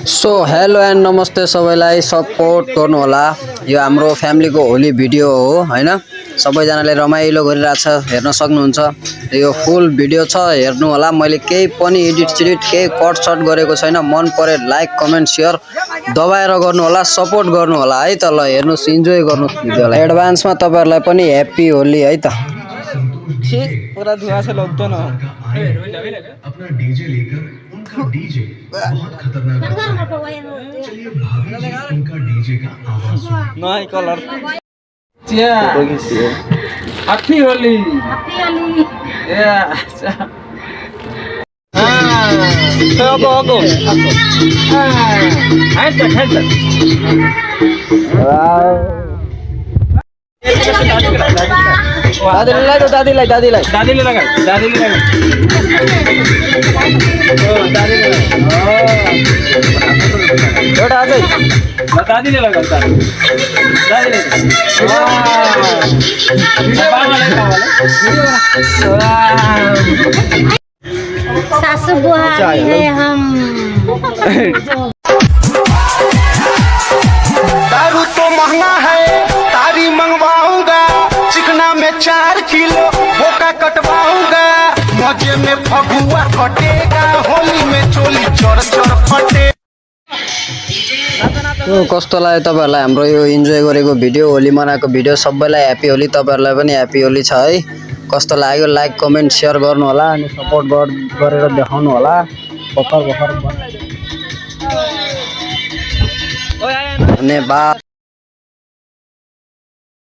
So hello and नमस्ते सबैलाई support गर्नु होला। यो हाम्रो फ्यामिलीको होली भिडियो हो हैन। सबैजनाले रमाइलो गरिरहेछ हेर्न सक्नुहुन्छ। यो फुल भिडियो छ हेर्नु होला। मैले केही पनि एडिट सिडिट केही कट सट गरेको छैन। मन परे लाइक कमेन्ट शेयर दबाएर गर्नु होला, सपोर्ट गर्नु होला है त। ल हेर्नुस्, इन्जोय गर्नुस् भिडियोलाई। एडभान्समा तपाईहरुलाई पनि ह्यापी होली है त। छी पूरा धुआं से लोग तो ना अपना डीजे लेकर उनका डीजे बहुत खतरनाक होता है। चलिए भाभी जी उनका डीजे का आवाज सुनिए। नहीं कलर हैप्पी होली दादी लाई लगा छोटा दादी ले लगा सासू बुहारी है हम। दारू तो महंगा है, तारी मंगवाऊंगा, चिकना में 4 किलो भोका कटवाऊंगा, मजे में फगुआ कटेगा, होली में चोली चोर चोर फटे। कस्तो लाग्यो तपाईहरुलाई हाम्रो यो इन्जोय गरेको भिडियो, होली मनाएको भिडियो? सबैलाई ह्यापी होली। तपाईहरुलाई पनि ह्यापी होली छ है। कस्तो लाग्यो लाइक कमेन्ट शेयर गर्नु होला अनि सपोर्ट गरेर देखाउनु होला। धन्यवाद।